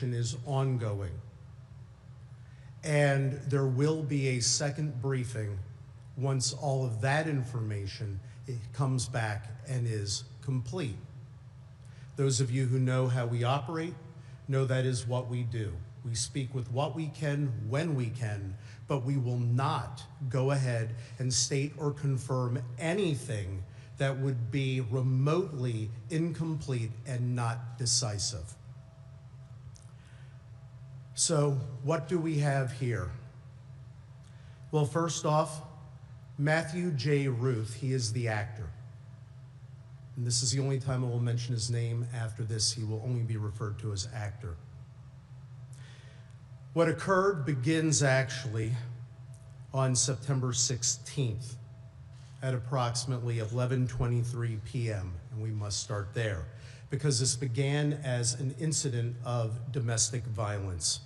investigation is ongoing, and there will be a second briefing once all of that information comes back and is complete. Those of you who know how we operate know that is what we do. We speak with what we can, when we can, but we will not go ahead and state or confirm anything that would be remotely incomplete and not decisive. So what do we have here? Well, first off, Matthew J. Ruth, he is the actor. And this is the only time I will mention his name. After this, he will only be referred to as actor. What occurred begins actually on September 16th at approximately 11:23 p.m., and we must start there, because this began as an incident of domestic violence.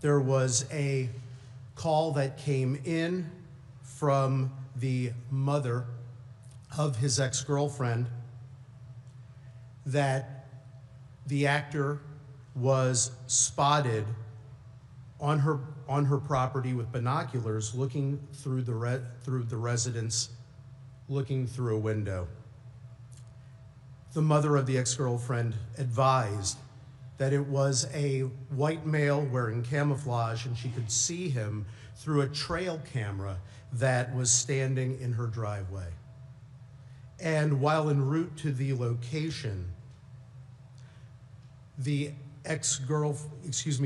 There was a call that came in from the mother of his ex-girlfriend that the actor was spotted on her property with binoculars, looking through the residence, looking through a window. The mother of the ex-girlfriend advised that it was a white male wearing camouflage, and she could see him through a trail camera that was standing in her driveway. And while en route to the location, the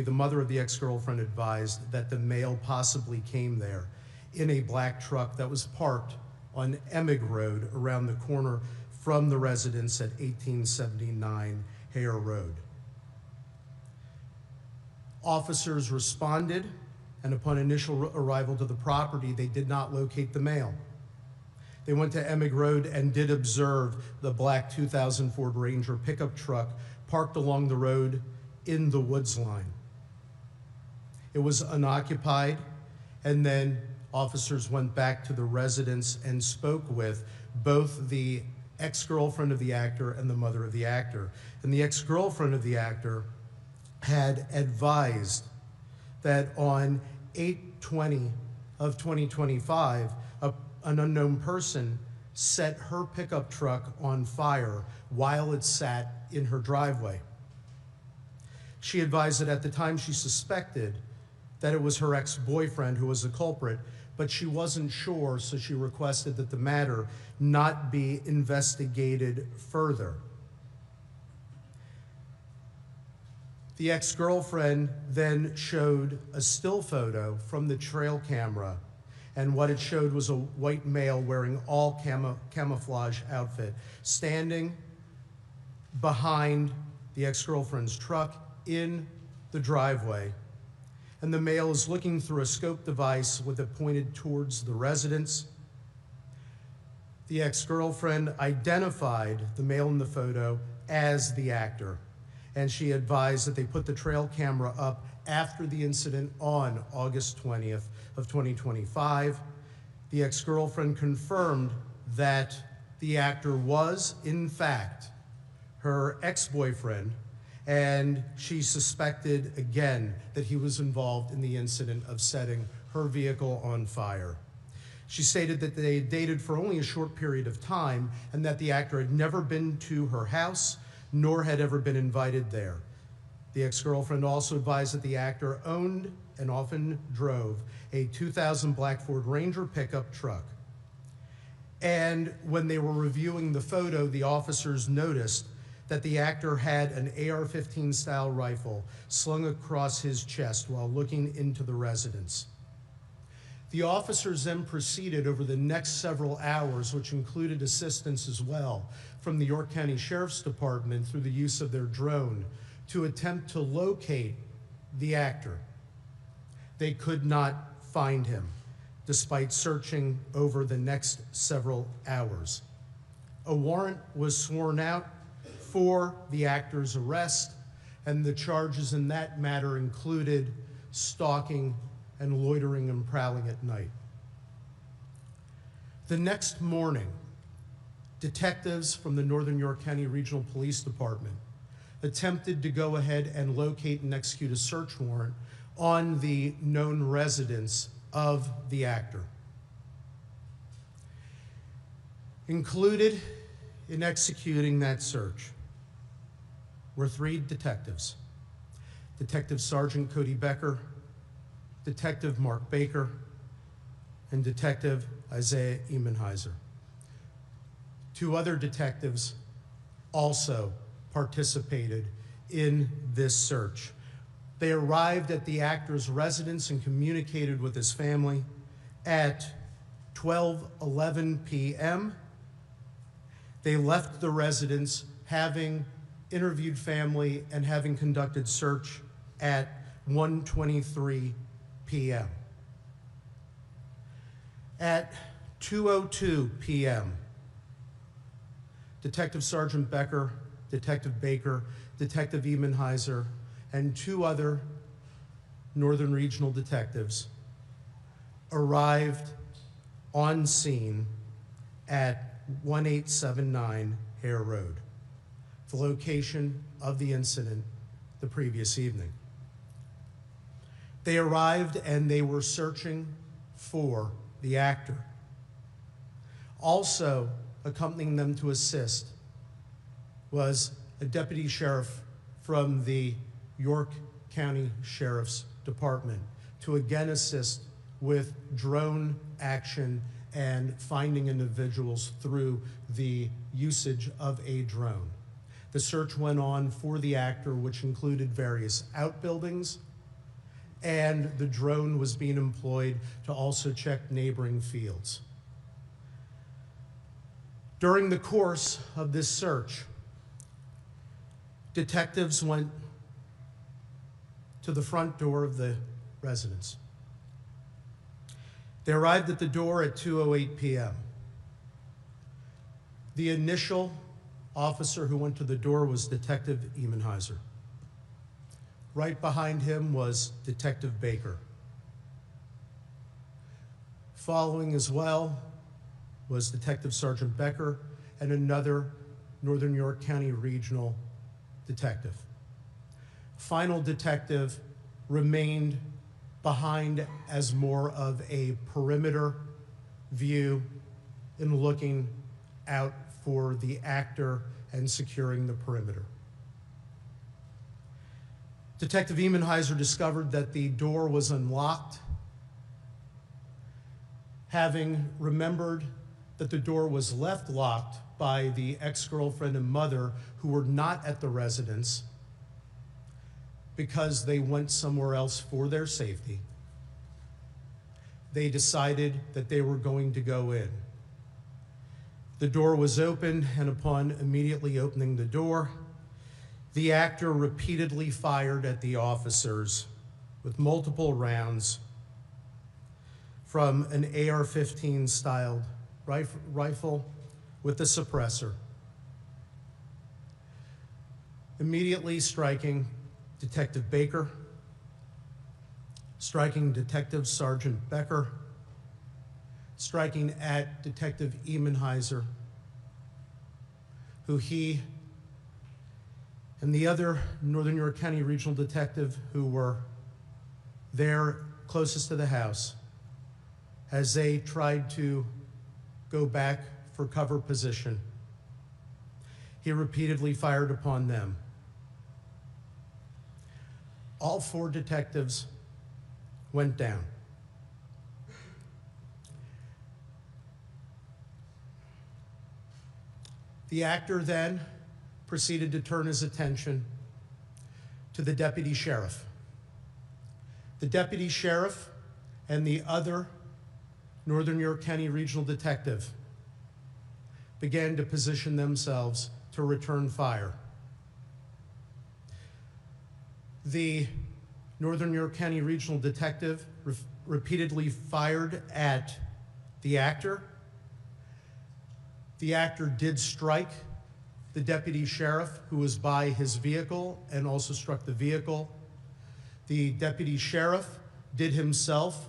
mother of the ex-girlfriend advised that the male possibly came there in a black truck that was parked on Emig Road around the corner from the residence at 1879 Hare Road. Officers responded, and upon initial arrival to the property, they did not locate the male. They went to Emig Road and did observe the black 2000 Ford Ranger pickup truck parked along the road in the woods line. It was unoccupied, and then officers went back to the residence and spoke with both the ex-girlfriend of the actor and the mother of the actor. And the ex-girlfriend of the actor had advised that on 8/20 of 2025, an unknown person set her pickup truck on fire while it sat in her driveway. She advised that at the time she suspected that it was her ex-boyfriend who was the culprit, but she wasn't sure, so she requested that the matter not be investigated further. The ex-girlfriend then showed a still photo from the trail camera, and what it showed was a white male wearing all camouflage outfit, standing behind the ex-girlfriend's truck in the driveway. And the male is looking through a scope device with it pointed towards the residence. The ex-girlfriend identified the male in the photo as the actor, and she advised that they put the trail camera up after the incident on August 20th of 2025. The ex-girlfriend confirmed that the actor was, in fact, her ex-boyfriend, and she suspected again that he was involved in the incident of setting her vehicle on fire. She stated that they had dated for only a short period of time and that the actor had never been to her house nor had ever been invited there. The ex-girlfriend also advised that the actor owned and often drove a 2000 black Ford Ranger pickup truck. And when they were reviewing the photo, the officers noticed that the actor had an AR-15 style rifle slung across his chest while looking into the residence. The officers then proceeded over the next several hours, which included assistance as well from the York County Sheriff's Department through the use of their drone, to attempt to locate the actor. They could not find him, despite searching over the next several hours. A warrant was sworn out for the actor's arrest, and the charges in that matter included stalking and loitering and prowling at night. The next morning, detectives from the Northern York County Regional Police Department attempted to go ahead and locate and execute a search warrant on the known residence of the actor. Included in executing that search were 3 detectives: Detective Sergeant Cody Becker, Detective Mark Baker, and Detective Isaiah Emenheiser. 2 other detectives also participated in this search. They arrived at the actor's residence and communicated with his family at 12:11 p.m. They left the residence having interviewed family and having conducted search at 1:23 p.m. At 2:02 p.m., Detective Sergeant Becker, Detective Baker, Detective Emenheiser, and 2 other Northern Regional detectives arrived on scene at 1879 Hare Road, the location of the incident the previous evening. They arrived and they were searching for the actor. Also accompanying them to assist was a deputy sheriff from the York County Sheriff's Department to again assist with drone action and finding individuals through the usage of a drone. The search went on for the actor, which included various outbuildings, and the drone was being employed to also check neighboring fields. During the course of this search, detectives went to the front door of the residence. They arrived at the door at 2:08 p.m. The initial officer who went to the door was Detective Emenheiser. Right behind him was Detective Baker. Following as well was Detective Sergeant Becker and another Northern York County Regional detective. Final detective remained behind as more of a perimeter view in looking out for the actor and securing the perimeter. Detective Emenheiser discovered that the door was unlocked. Having remembered that the door was left locked by the ex-girlfriend and mother who were not at the residence because they went somewhere else for their safety, they decided that they were going to go in. The door was open, and upon immediately opening the door, the actor repeatedly fired at the officers with multiple rounds from an AR-15 styled rifle with a suppressor, immediately striking Detective Baker, striking Detective Sergeant Becker, striking at Detective Emenheiser, who he and the other Northern York County Regional detective who were there closest to the house, as they tried to go back for cover position, he repeatedly fired upon them. All 4 detectives went down. The actor then proceeded to turn his attention to the deputy sheriff. The deputy sheriff and the other Northern York County Regional detective began to position themselves to return fire. The Northern York County Regional detective repeatedly fired at the actor. The actor did strike the deputy sheriff who was by his vehicle and also struck the vehicle. The deputy sheriff did himself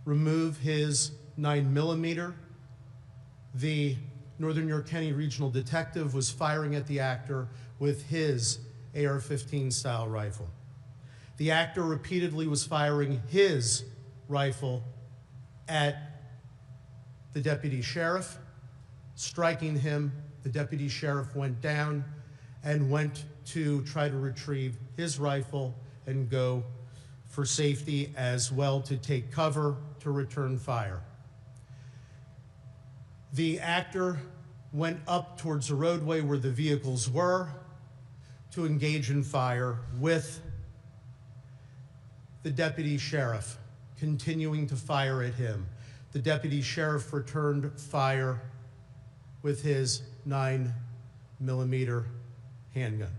remove his 9mm. The Northern York County Regional detective was firing at the actor with his AR-15 style rifle. The actor repeatedly was firing his rifle at the deputy sheriff, striking him. The deputy sheriff went down and went to try to retrieve his rifle and go for safety, as well to take cover to return fire. The actor went up towards the roadway where the vehicles were to engage in fire with the deputy sheriff, continuing to fire at him. The deputy sheriff returned fire with his 9mm handgun.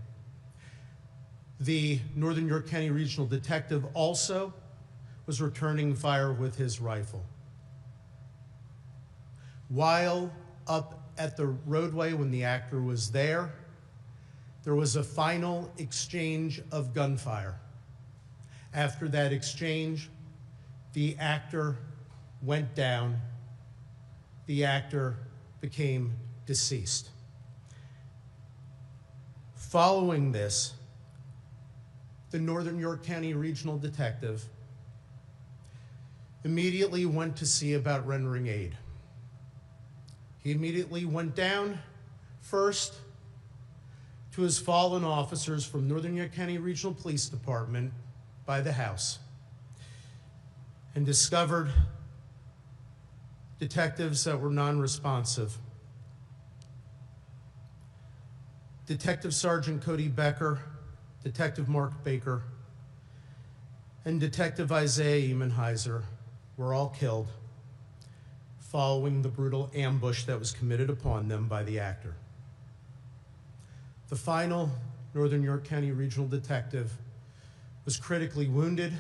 The Northern York County Regional Detective also was returning fire with his rifle. While up at the roadway when the actor was there was a final exchange of gunfire. After that exchange, the actor went down. The actor became deceased. Following this, the Northern York County Regional Detective immediately went to see about rendering aid. He immediately went down first to his fallen officers from Northern York County Regional Police Department by the house and discovered detectives that were non-responsive. Detective Sergeant Cody Becker, Detective Mark Baker, and Detective Isaiah Emenheiser were all killed following the brutal ambush that was committed upon them by the actor. The final Northern York County Regional Detective was critically wounded.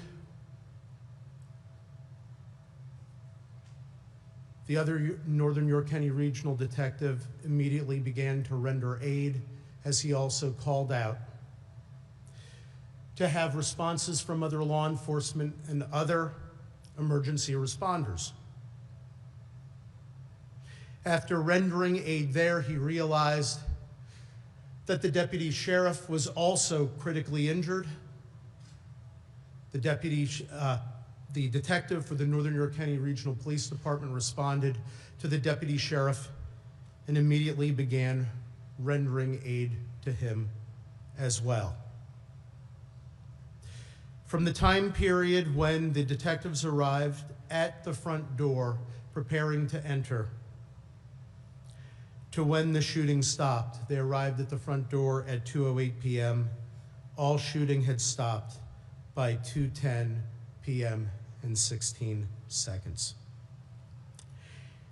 The other Northern York County Regional Detective immediately began to render aid, as he also called out to have responses from other law enforcement and other emergency responders. After rendering aid there, he realized that the deputy sheriff was also critically injured. The detective for the Northern York County Regional Police Department responded to the deputy sheriff and immediately began rendering aid to him as well. From the time period when the detectives arrived at the front door preparing to enter to when the shooting stopped, they arrived at the front door at 2:08 p.m. All shooting had stopped by 2:10 p.m. and 16 seconds.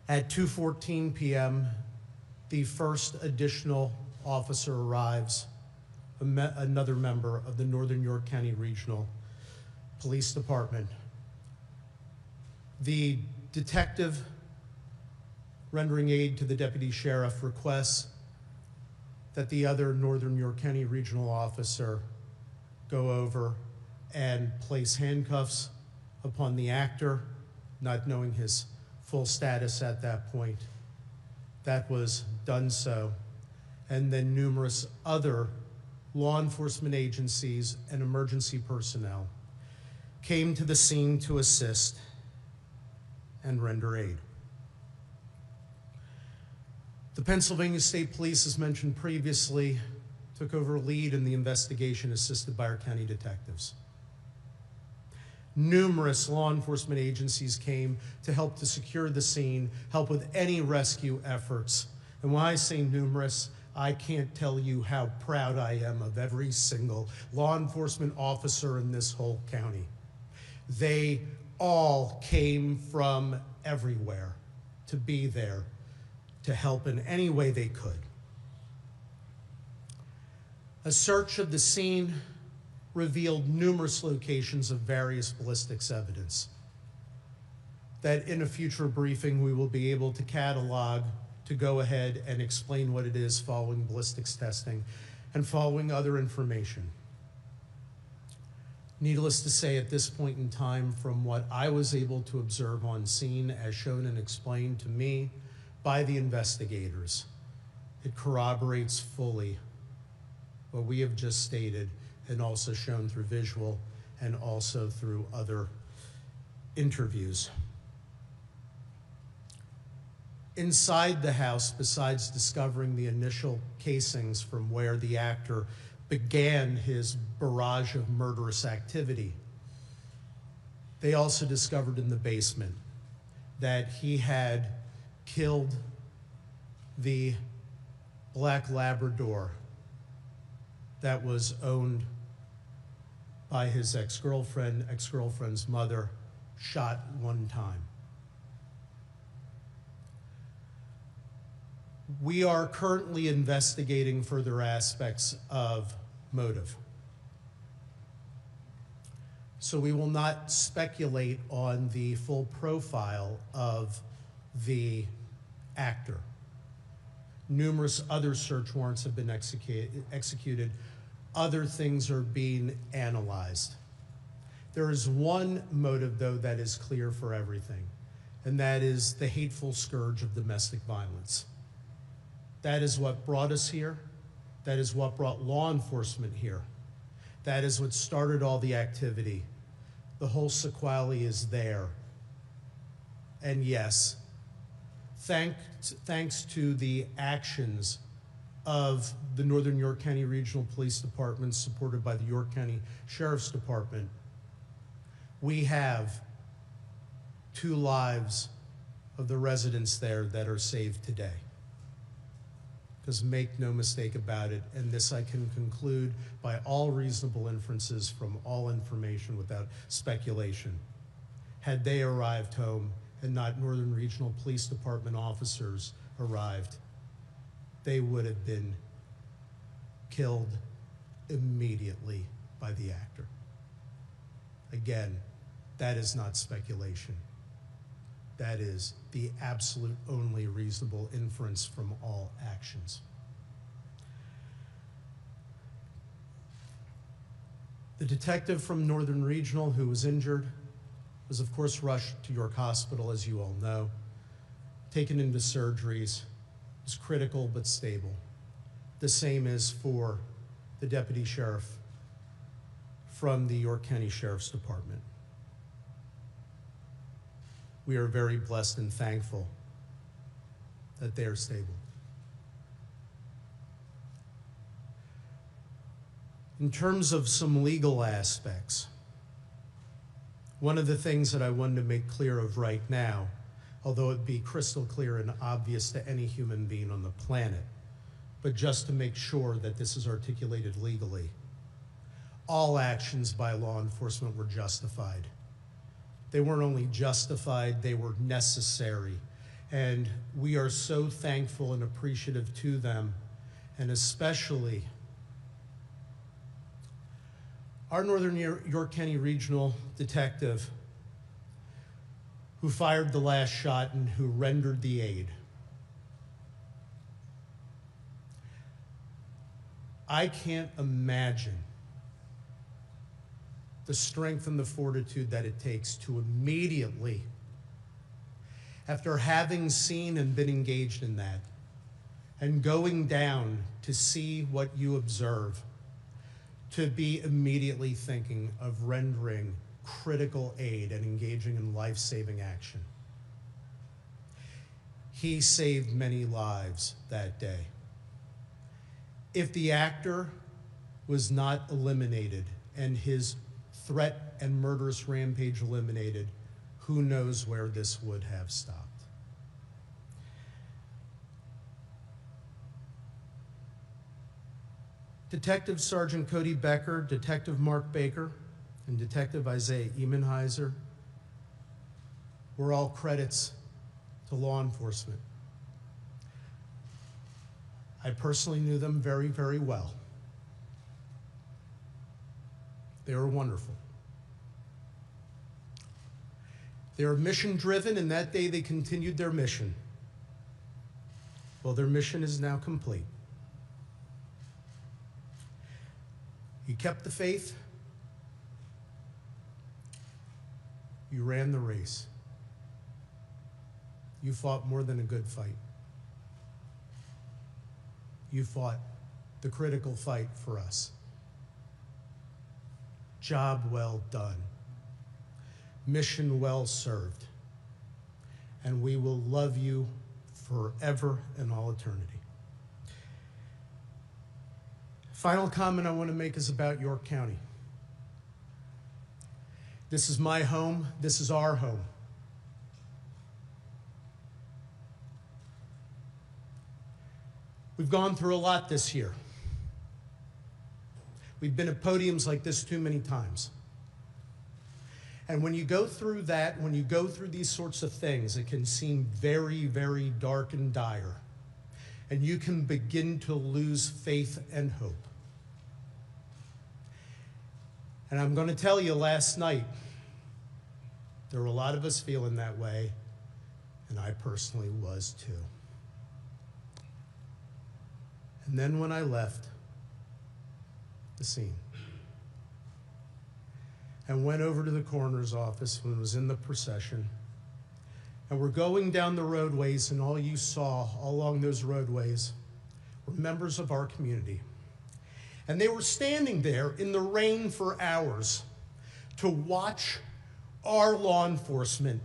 At 2:14 p.m., the first additional officer arrives, another member of the Northern York County Regional Police Department. The detective rendering aid to the deputy sheriff requests that the other Northern York County Regional officer go over and place handcuffs upon the actor, not knowing his full status at that point. That was done so. And then numerous other law enforcement agencies and emergency personnel came to the scene to assist and render aid. The Pennsylvania State Police, as mentioned previously, took over lead in the investigation assisted by our county detectives. Numerous law enforcement agencies came to help to secure the scene, help with any rescue efforts. And when I say numerous, I can't tell you how proud I am of every single law enforcement officer in this whole county. They all came from everywhere to be there to help in any way they could. A search of the scene revealed numerous locations of various ballistics evidence that in a future briefing we will be able to catalog to go ahead and explain what it is following ballistics testing and following other information. Needless to say, at this point in time, from what I was able to observe on scene as shown and explained to me by the investigators, it corroborates fully what we have just stated and also shown through visual and also through other interviews. Inside the house, besides discovering the initial casings from where the actor began his barrage of murderous activity, they also discovered in the basement that he had killed the black Labrador that was owned by his ex-girlfriend's mother, shot one time. We are currently investigating further aspects of motive. So we will not speculate on the full profile of the actor. Numerous other search warrants have been executed. Other things are being analyzed. There is one motive, though, that is clear for everything, and that is the hateful scourge of domestic violence. That is what brought us here. That is what brought law enforcement here. That is what started all the activity. The whole sequelae is there. And yes, thanks to the actions of the Northern York County Regional Police Department, supported by the York County Sheriff's Department, we have 2 lives of the residents there that are saved today. Because make no mistake about it, and this I can conclude by all reasonable inferences from all information without speculation. Had they arrived home and not Northern Regional Police Department officers arrived, they would have been killed immediately by the actor. Again, that is not speculation. That is the absolute only reasonable inference from all actions. The detective from Northern Regional who was injured was, of course, rushed to York Hospital, as you all know, taken into surgeries, was critical but stable. The same is for the deputy sheriff from the York County Sheriff's Department. We are very blessed and thankful that they are stable. In terms of some legal aspects, one of the things that I wanted to make clear of right now, although it be crystal clear and obvious to any human being on the planet, but just to make sure that this is articulated legally, all actions by law enforcement were justified. They weren't only justified, they were necessary. And we are so thankful and appreciative to them, and especially our Northern York County Regional Detective who fired the last shot and who rendered the aid. I can't imagine the strength and the fortitude that it takes to immediately, after having seen and been engaged in that, and going down to see what you observe, to be immediately thinking of rendering critical aid and engaging in life-saving action. He saved many lives that day. If the actor was not eliminated and his threat and murderous rampage eliminated, who knows where this would have stopped. Detective Sergeant Cody Becker, Detective Mark Baker, and Detective Isaiah Emenheiser were all credits to law enforcement. I personally knew them very, very well. They were wonderful. They were mission-driven, and that day they continued their mission. Well, their mission is now complete. You kept the faith. You ran the race. You fought more than a good fight. You fought the critical fight for us. Job well done. Mission well served. And we will love you forever and all eternity. Final comment I want to make is about York County. This is my home. This is our home. We've gone through a lot this year. We've been at podiums like this too many times. And when you go through that, when you go through these sorts of things, it can seem very, very dark and dire. And you can begin to lose faith and hope. And I'm going to tell you, last night, there were a lot of us feeling that way, and I personally was too. And then when I left the scene and went over to the coroner's office when it was in the procession, and we're going down the roadways, and all you saw all along those roadways were members of our community. And they were standing there in the rain for hours to watch our law enforcement,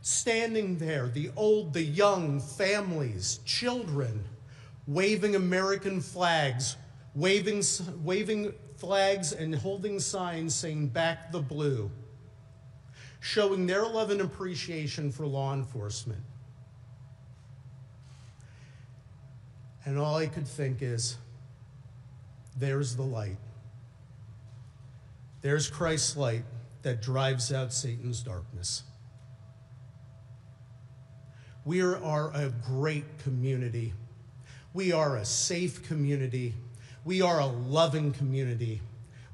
standing there, the old, the young, families, children, waving American flags, waving flags and holding signs saying "Back the Blue," showing their love and appreciation for law enforcement. And all I could think is, there's the light. There's Christ's light that drives out Satan's darkness. We are a great community. We are a safe community. We are a loving community.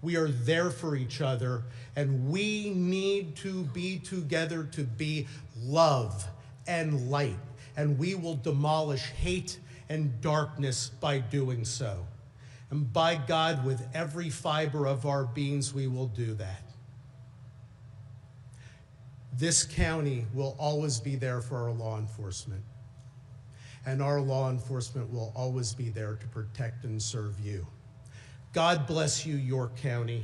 We are there for each other, and we need to be together to be love and light, and we will demolish hate and darkness by doing so. And by God, with every fiber of our beings, we will do that. This county will always be there for our law enforcement. And our law enforcement will always be there to protect and serve you. God bless you, York County,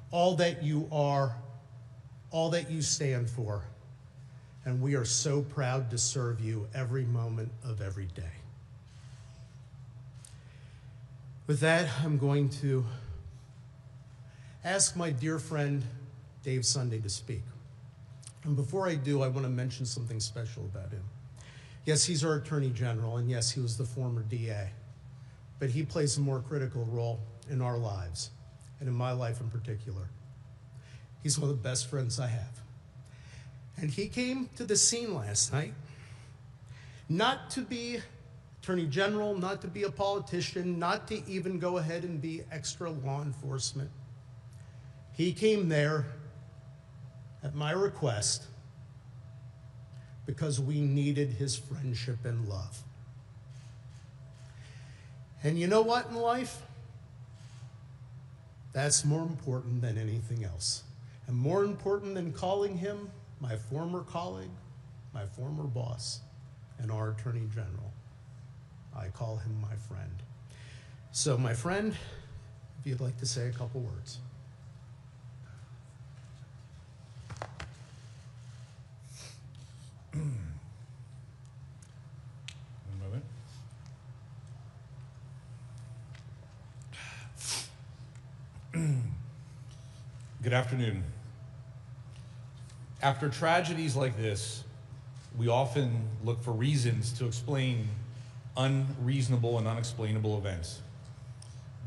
all that you are, all that you stand for. And we are so proud to serve you every moment of every day. With that, I'm going to ask my dear friend, Dave Sunday, to speak. And before I do, I want to mention something special about him. Yes, he's our Attorney General, and yes, he was the former DA. But he plays a more critical role in our lives, and in my life in particular. He's one of the best friends I have. And he came to the scene last night, not to be Attorney General, not to be a politician, not to even go ahead and be extra law enforcement. He came there at my request because we needed his friendship and love. And you know what in life? That's more important than anything else. And more important than calling him my former colleague, my former boss, and our Attorney General. I call him my friend. So my friend, if you'd like to say a couple words. Good afternoon. After tragedies like this, we often look for reasons to explain unreasonable and unexplainable events,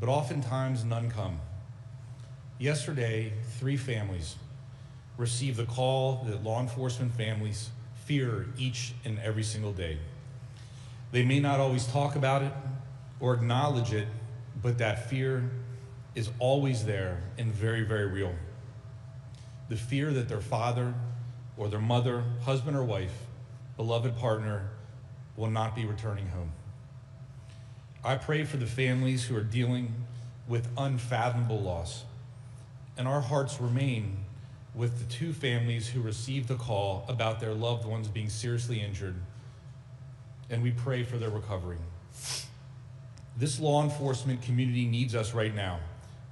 but oftentimes none come. Yesterday, 3 families received the call that law enforcement families fear each and every single day. They may not always talk about it or acknowledge it, but that fear is always there and very, very real. The fear that their father or their mother, husband or wife, beloved partner will not be returning home. I pray for the families who are dealing with unfathomable loss, and our hearts remain with the 2 families who received a call about their loved ones being seriously injured, and we pray for their recovery. This law enforcement community needs us right now.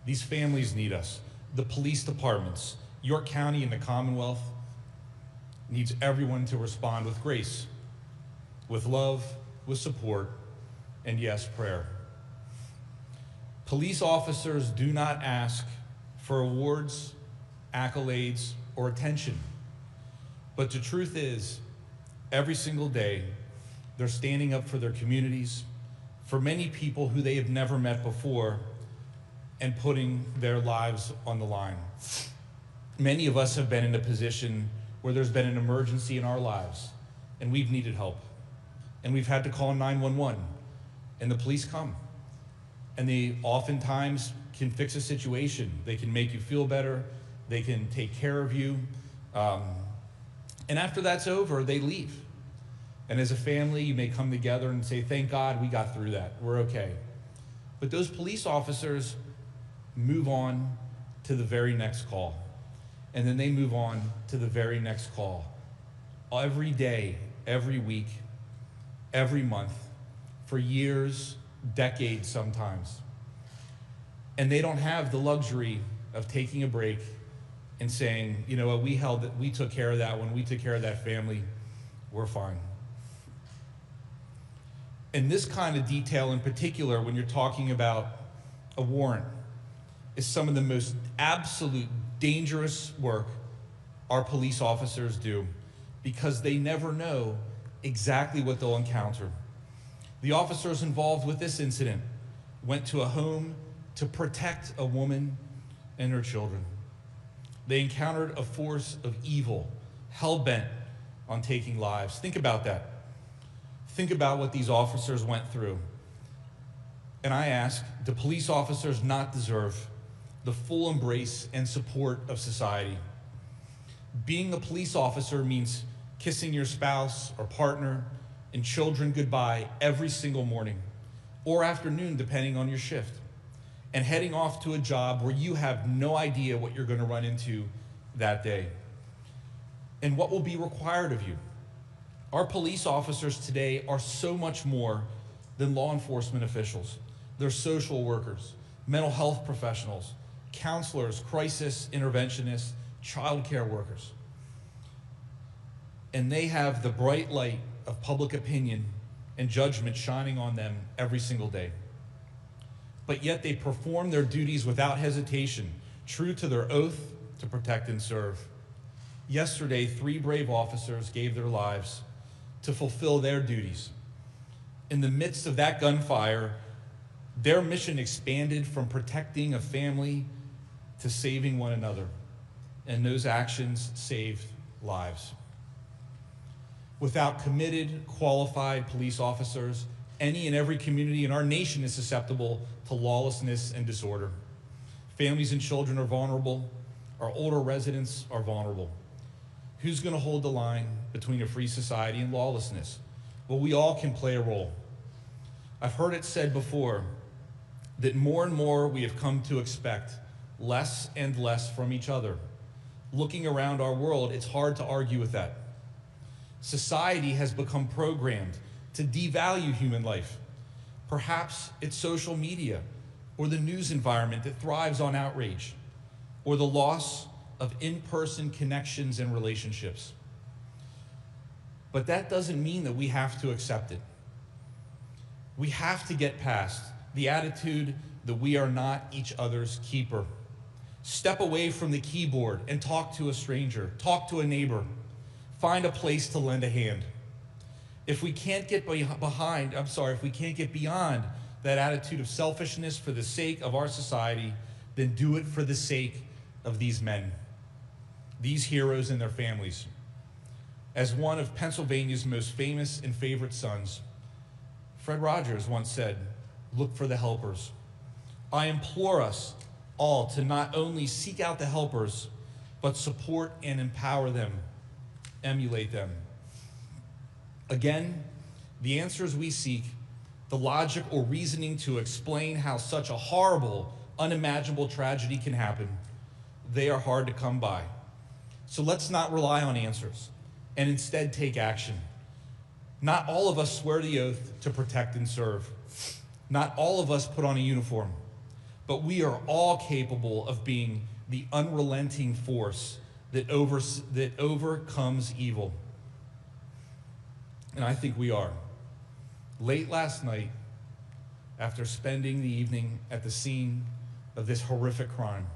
These families need us. The police departments, York County and the Commonwealth needs everyone to respond with grace, with love, with support, and yes, prayer. Police officers do not ask for awards, accolades, or attention. But the truth is, every single day, they're standing up for their communities, for many people who they have never met before, and putting their lives on the line. Many of us have been in a position where there's been an emergency in our lives, and we've needed help. And we've had to call 911, and the police come. And they oftentimes can fix a situation. They can make you feel better. They can take care of you. And after that's over, they leave. And as a family, you may come together and say, thank God we got through that. We're okay. But those police officers move on to the very next call. And then they move on to the very next call. Every day, every week, every month, for years, decades sometimes. And they don't have the luxury of taking a break and saying, you know what, we took care of that one, we took care of that family, we're fine. And this kind of detail in particular, when you're talking about a warrant, is some of the most absolute dangerous work our police officers do, because they never know exactly what they'll encounter. The officers involved with this incident went to a home to protect a woman and her children. They encountered a force of evil, hell-bent on taking lives. Think about that. Think about what these officers went through. And I ask, do police officers not deserve the full embrace and support of society? Being a police officer means kissing your spouse or partner and children goodbye every single morning or afternoon, depending on your shift, and heading off to a job where you have no idea what you're going to run into that day and what will be required of you. Our police officers today are so much more than law enforcement officials. They're social workers, mental health professionals, counselors, crisis interventionists, child care workers. And they have the bright light of public opinion and judgment shining on them every single day. But yet they perform their duties without hesitation, true to their oath to protect and serve. Yesterday, 3 brave officers gave their lives to fulfill their duties. In the midst of that gunfire, their mission expanded from protecting a family to saving one another, and those actions saved lives. Without committed, qualified police officers, any and every community in our nation is susceptible to lawlessness and disorder. Families and children are vulnerable. Our older residents are vulnerable. Who's going to hold the line between a free society and lawlessness? Well, we all can play a role. I've heard it said before that more and more we have come to expect less and less from each other. Looking around our world, it's hard to argue with that. Society has become programmed to devalue human life. Perhaps it's social media or the news environment that thrives on outrage, or the loss of in-person connections and relationships. But that doesn't mean that we have to accept it. We have to get past the attitude that we are not each other's keeper. Step away from the keyboard and talk to a stranger, talk to a neighbor, find a place to lend a hand. If we can't get beyond that attitude of selfishness for the sake of our society, then do it for the sake of these men, these heroes and their families. As one of Pennsylvania's most famous and favorite sons, Fred Rogers once said, "Look for the helpers." I implore us all to not only seek out the helpers, but support and empower them, emulate them. Again, the answers we seek, the logic or reasoning to explain how such a horrible, unimaginable tragedy can happen, they are hard to come by. So let's not rely on answers and instead take action. Not all of us swear the oath to protect and serve. Not all of us put on a uniform, but we are all capable of being the unrelenting force that overcomes evil. And I think we are. Late last night, after spending the evening at the scene of this horrific crime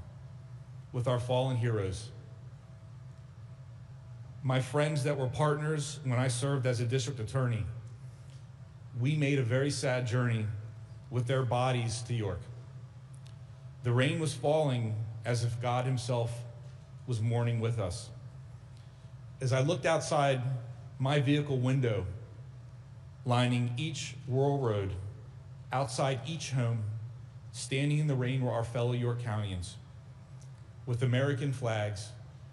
with our fallen heroes, my friends that were partners when I served as a district attorney, we made a very sad journey with their bodies to York. The rain was falling as if God himself was mourning with us. As I looked outside my vehicle window, lining each rural road, outside each home, standing in the rain were our fellow York Countyans, with American flags,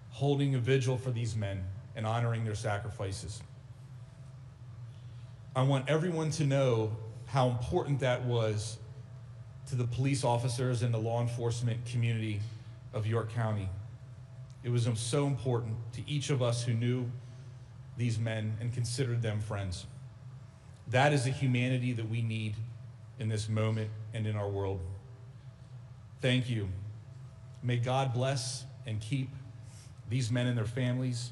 holding a vigil for these men and honoring their sacrifices. I want everyone to know how important that was to the police officers and the law enforcement community of York County. It was so important to each of us who knew these men and considered them friends. That is the humanity that we need in this moment and in our world. Thank you. May God bless and keep these men and their families,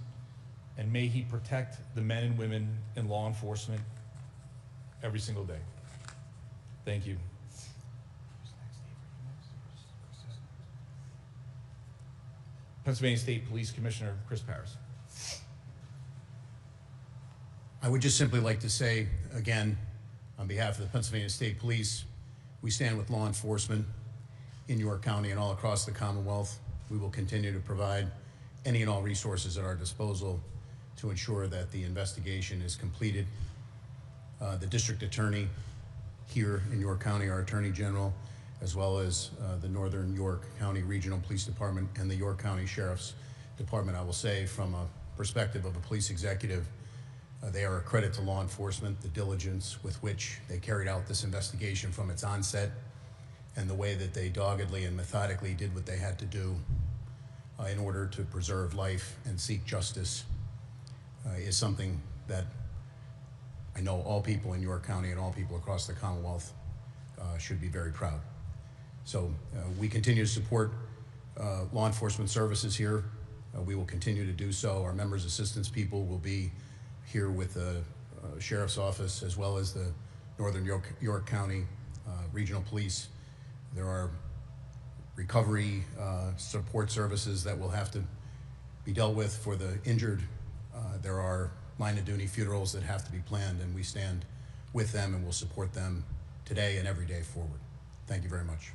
and may he protect the men and women in law enforcement every single day. Thank you. Pennsylvania State Police Commissioner Chris Parris. I would just simply like to say, again, on behalf of the Pennsylvania State Police, we stand with law enforcement in York County and all across the Commonwealth. We will continue to provide any and all resources at our disposal to ensure that the investigation is completed. The district attorney here in York County, our Attorney General, as well as the Northern York County Regional Police Department and the York County Sheriff's Department, I will say from a perspective of a police executive, they are a credit to law enforcement, the diligence with which they carried out this investigation from its onset, and the way that they doggedly and methodically did what they had to do in order to preserve life and seek justice is something that I know all people in York County and all people across the Commonwealth should be very proud. So we continue to support law enforcement services here. We will continue to do so. Our members' assistance people will be here with the Sheriff's Office as well as the Northern York County Regional Police. There are recovery support services that will have to be dealt with for the injured. There are line of duty funerals that have to be planned, and we stand with them and will support them today and every day forward. Thank you very much.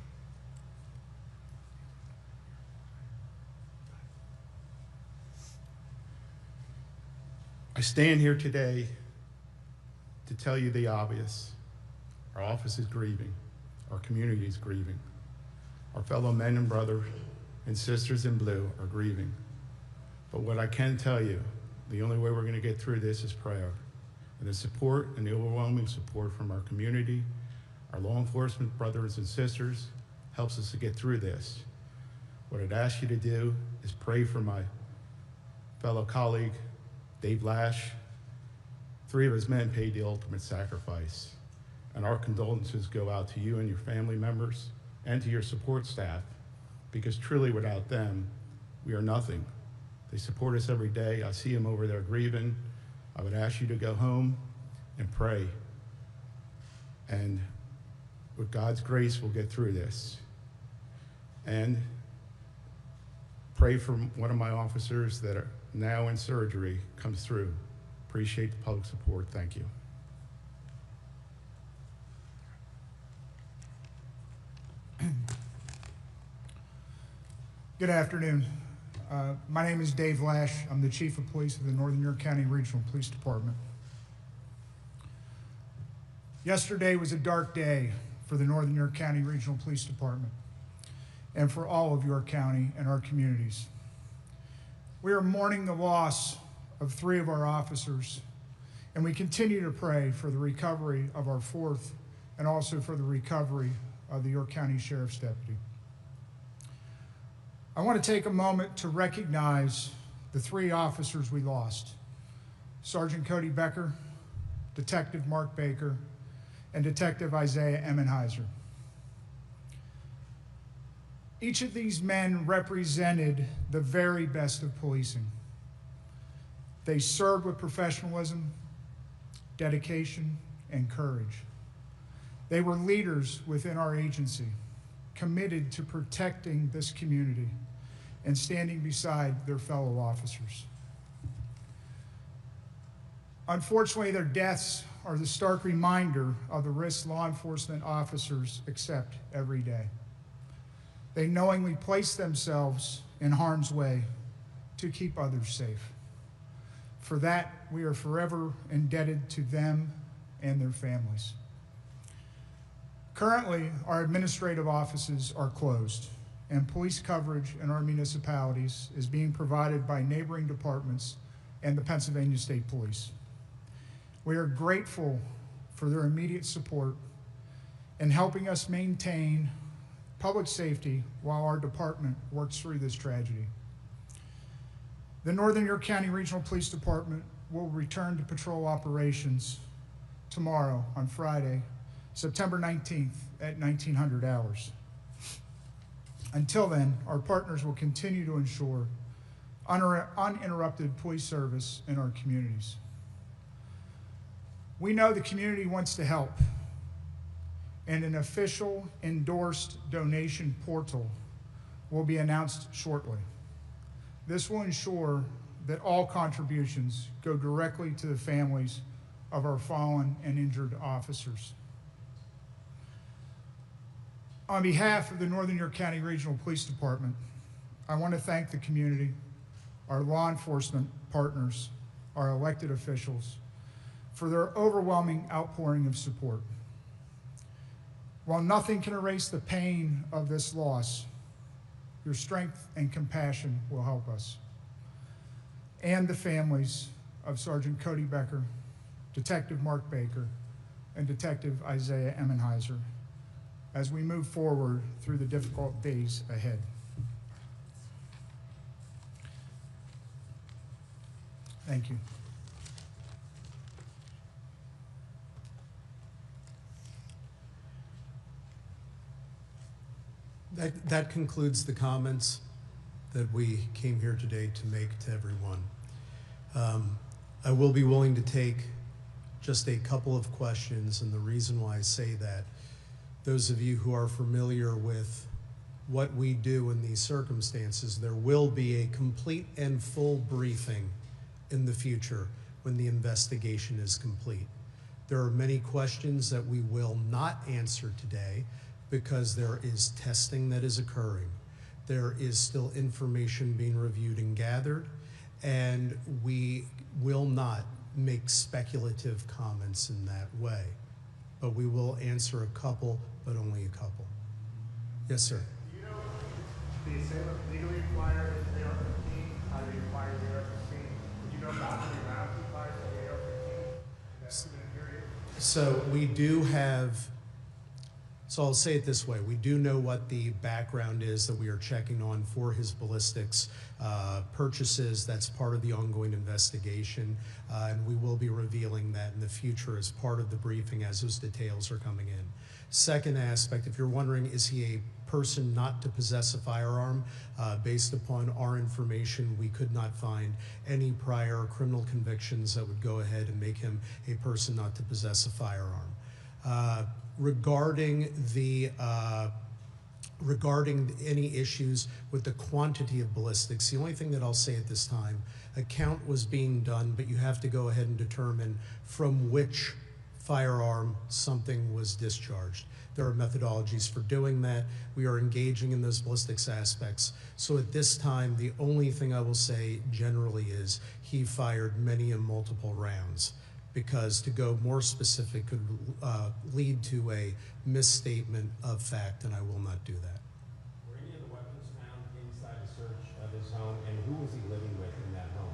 I stand here today to tell you the obvious. Our office is grieving. Our community is grieving. Our fellow men and brothers and sisters in blue are grieving. But what I can tell you, the only way we're going to get through this is prayer. And the support and the overwhelming support from our community, our law enforcement brothers and sisters, helps us to get through this. What I'd ask you to do is pray for my fellow colleague, Dave Lash. 3 of his men paid the ultimate sacrifice. And our condolences go out to you and your family members and to your support staff, because truly without them, we are nothing. They support us every day. I see them over there grieving. I would ask you to go home and pray. And with God's grace, we'll get through this. And pray for one of my officers that are now in surgery comes through. Appreciate the public support. Thank you. Good afternoon. My name is Dave Lash. I'm the Chief of Police of the Northern York County Regional Police Department. Yesterday was a dark day for the Northern York County Regional Police Department and for all of York County and our communities. We are mourning the loss of 3 of our officers, and we continue to pray for the recovery of our 4th and also for the recovery of the York County Sheriff's Deputy. I want to take a moment to recognize the 3 officers we lost: Sergeant Cody Becker, Detective Mark Baker, and Detective Isaiah Emmenheiser. Each of these men represented the very best of policing. They served with professionalism, dedication, and courage. They were leaders within our agency, committed to protecting this community and standing beside their fellow officers. Unfortunately, their deaths are the stark reminder of the risks law enforcement officers accept every day. They knowingly place themselves in harm's way to keep others safe. For that, we are forever indebted to them and their families. Currently, our administrative offices are closed, and police coverage in our municipalities is being provided by neighboring departments and the Pennsylvania State Police. We are grateful for their immediate support in helping us maintain public safety while our department works through this tragedy. The Northern York County Regional Police Department will return to patrol operations tomorrow on Friday, September 19th at 1900 hours. Until then, our partners will continue to ensure uninterrupted police service in our communities. We know the community wants to help, and an official endorsed donation portal will be announced shortly. This will ensure that all contributions go directly to the families of our fallen and injured officers. On behalf of the Northern York County Regional Police Department, I want to thank the community, our law enforcement partners, our elected officials, for their overwhelming outpouring of support. While nothing can erase the pain of this loss, your strength and compassion will help us and the families of Sergeant Cody Becker, Detective Mark Baker, and Detective Isaiah Emmenheiser as we move forward through the difficult days ahead. Thank you. That concludes the comments that we came here today to make to everyone. I will be willing to take just a couple of questions, and the reason why I say that, those of you who are familiar with what we do in these circumstances, there will be a complete and full briefing in the future when the investigation is complete. There are many questions that we will not answer today because there is testing that is occurring. There is still information being reviewed and gathered, and we will not make speculative comments in that way. But we will answer a couple, but only a couple. Yes, sir. Do you know if the assailant legally acquired an AR-15? How did he acquire the AR-15? Do you know about how many rounds he fired for the AR-15 in that period? So we do have, so I'll say it this way, we do know what the background is that we are checking on for his ballistics purchases. That's part of the ongoing investigation, and we will be revealing that in the future as part of the briefing as those details are coming in. Second aspect, if you're wondering, is he a person not to possess a firearm? Based upon our information, we could not find any prior criminal convictions that would go ahead and make him a person not to possess a firearm. Regarding any issues with the quantity of ballistics, the only thing that I'll say at this time, a count was being done, but you have to go ahead and determine from which firearm something was discharged. There are methodologies for doing that. We are engaging in those ballistics aspects. So at this time, the only thing I will say generally is he fired many and multiple rounds, because to go more specific could lead to a misstatement of fact, and I will not do that. Were any of the weapons found inside the search of his home, and who was he living with in that home?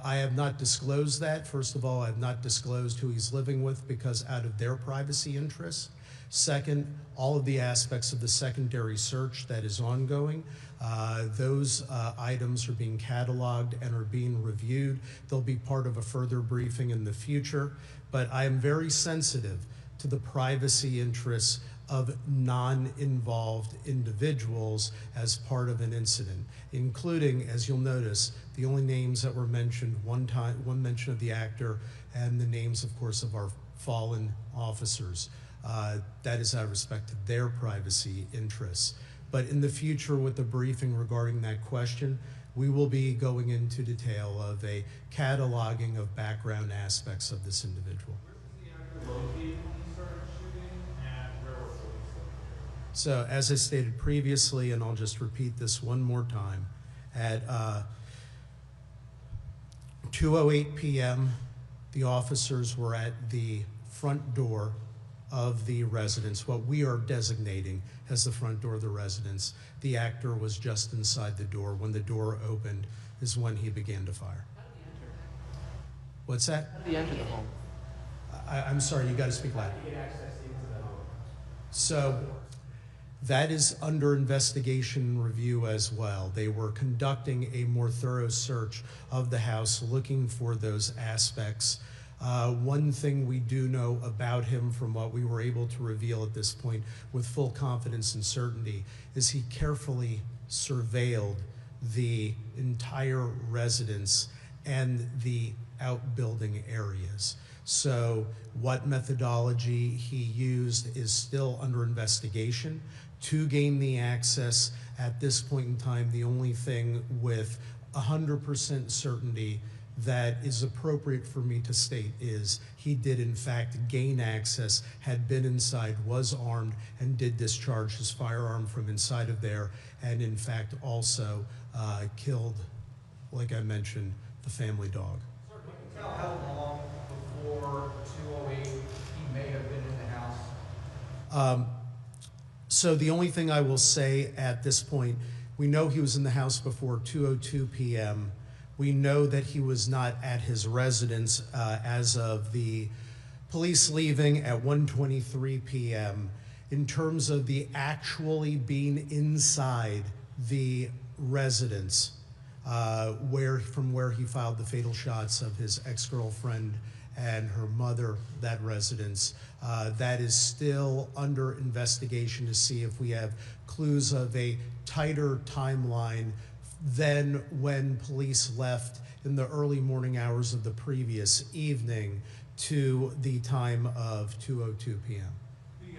I have not disclosed that. First of all, I have not disclosed who he's living with because out of their privacy interests. Second, all of the aspects of the secondary search that is ongoing, those items are being cataloged and are being reviewed. They'll be part of a further briefing in the future, but I am very sensitive to the privacy interests of non-involved individuals as part of an incident, including, as you'll notice, the only names that were mentioned one mention of the actor, and the names, of course, of our fallen officers. That is out of respect to their privacy interests. But in the future, with the briefing regarding that question, we will be going into detail of a cataloging of background aspects of this individual. Where was the actor located when he started shooting, and where were police located? So, as I stated previously, and I'll just repeat this one more time, at 2:08 p.m., the officers were at the front door of the residence, what we are designating as the front door of the residence. The actor was just inside the door. When the door opened is when he began to fire. How did he enter? What's that? How did he enter the home? I'm sorry, you got to speak loud. How did he get access into the home? So that is under investigation and review as well. They were conducting a more thorough search of the house, looking for those aspects. One thing we do know about him from what we were able to reveal at this point with full confidence and certainty is he carefully surveilled the entire residence and the outbuilding areas. So what methodology he used is still under investigation. To gain the access at this point in time, the only thing with 100% certainty that is appropriate for me to state is he did in fact gain access, had been inside, was armed, and did discharge his firearm from inside of there, and in fact also killed, like I mentioned, the family dog. Sir, can you tell how long before 2:08 he may have been in the house? So the only thing I will say at this point, we know he was in the house before 2:02 p.m. We know that he was not at his residence as of the police leaving at 1:23 p.m. In terms of the actually being inside the residence, from where he filed the fatal shots of his ex-girlfriend and her mother, that residence, that is still under investigation to see if we have clues of a tighter timeline than when police left in the early morning hours of the previous evening to the time of 2:02 p.m. The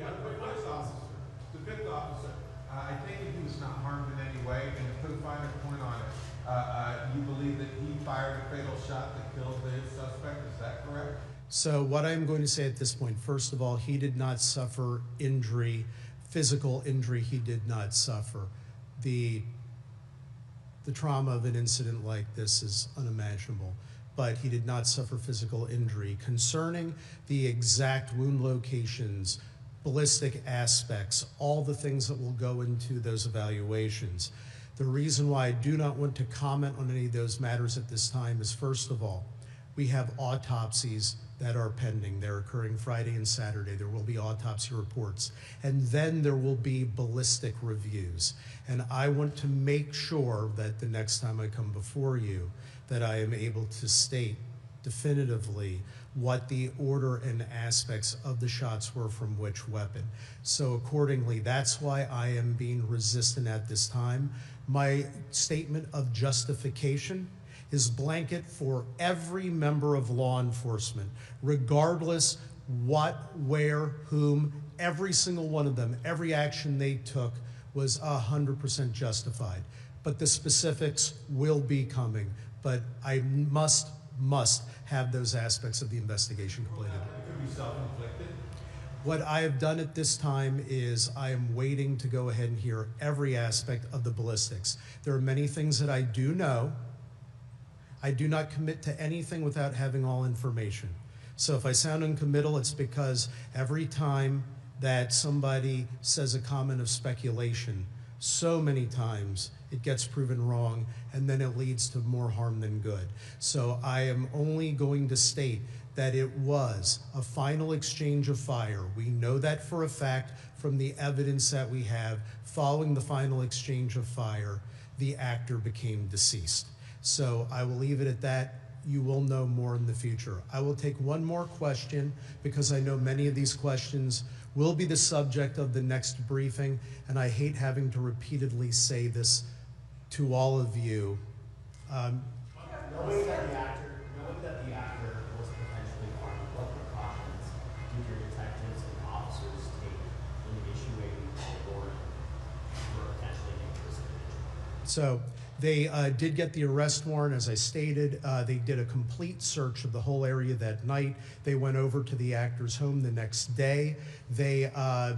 fifth officer, I think he was not harmed in any way, and to put a finer point on it, you believe that he fired a fatal shot that killed the suspect, is that correct? So what I'm going to say at this point, first of all, he did not suffer injury, physical injury he did not suffer. The trauma of an incident like this is unimaginable, but he did not suffer physical injury. Concerning the exact wound locations, ballistic aspects, all the things that will go into those evaluations, the reason why I do not want to comment on any of those matters at this time is, first of all, we have autopsies that are pending. They're occurring Friday and Saturday. There will be autopsy reports. And then there will be ballistic reviews. And I want to make sure that the next time I come before you, that I am able to state definitively what the order and aspects of the shots were from which weapon. So accordingly, that's why I am being resistant at this time. My statement of justification is blanket for every member of law enforcement, regardless what, where, whom, every single one of them, every action they took was 100% justified. But the specifics will be coming, but I must have those aspects of the investigation completed. It could be self-inflicted. What I have done at this time is I am waiting to go ahead and hear every aspect of the ballistics. There are many things that I do know. I do not commit to anything without having all information. So if I sound uncommittal, it's because every time that somebody says a comment of speculation, so many times it gets proven wrong, and then it leads to more harm than good. So I am only going to state that it was a final exchange of fire. We know that for a fact from the evidence that we have. Following the final exchange of fire, the actor became deceased. So I will leave it at that. you will know more in the future. I will take one more question because I know many of these questions will be the subject of the next briefing, and I hate having to repeatedly say this to all of you. Knowing that the actor was potentially armed, what precautions did your detectives and officers take in issuing a warrant for a potentially dangerous individual? So they did get the arrest warrant, as I stated. They did a complete search of the whole area that night. They went over to the actor's home the next day. They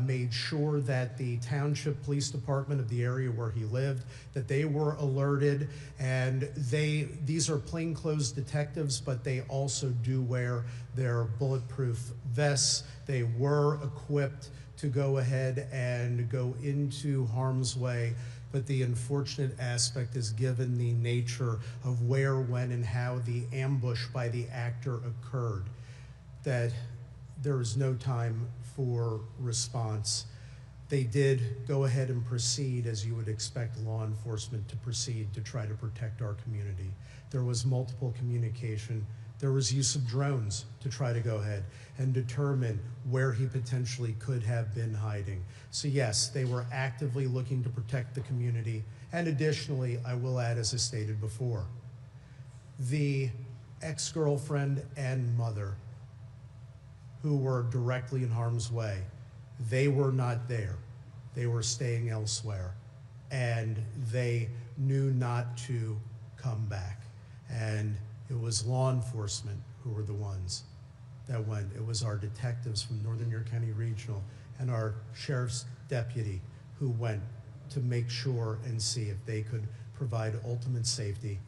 made sure that the township police department of the area where he lived, that they were alerted. And these are plainclothes detectives, but they also do wear their bulletproof vests. They were equipped to go ahead and go into harm's way. But the unfortunate aspect is, given the nature of where, when, and how the ambush by the actor occurred, that there was no time for response. They did go ahead and proceed as you would expect law enforcement to proceed to try to protect our community. There was multiple communication. There was use of drones to try to go ahead and determine where he potentially could have been hiding. So yes, they were actively looking to protect the community. And additionally, I will add, as I stated before, the ex-girlfriend and mother who were directly in harm's way, they were not there. They were staying elsewhere. And they knew not to come back. And it was law enforcement who were the ones that went. It was our detectives from Northern York County Regional and our sheriff's deputy who went to make sure and see if they could provide ultimate safety.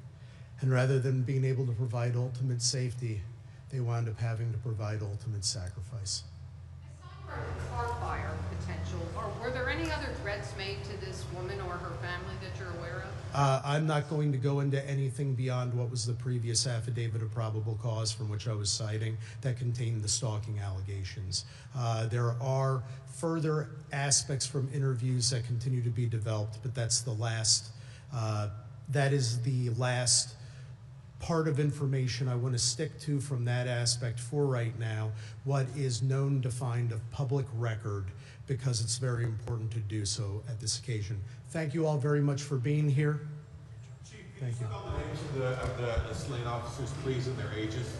And rather than being able to provide ultimate safety, they wound up having to provide ultimate sacrifice. Aside from car fire potential, were there any other threats made to this woman or her family that you're aware of? I'm not going to go into anything beyond what was the previous affidavit of probable cause from which I was citing that contained the stalking allegations. There are further aspects from interviews that continue to be developed, but that's the last, that is the last part of information I want to stick to from that aspect for right now, what is known, defined of public record, because it's very important to do so at this occasion. Thank you all very much for being here. Chief, Thank you. Spell the names of the slain officers, please, and their ages.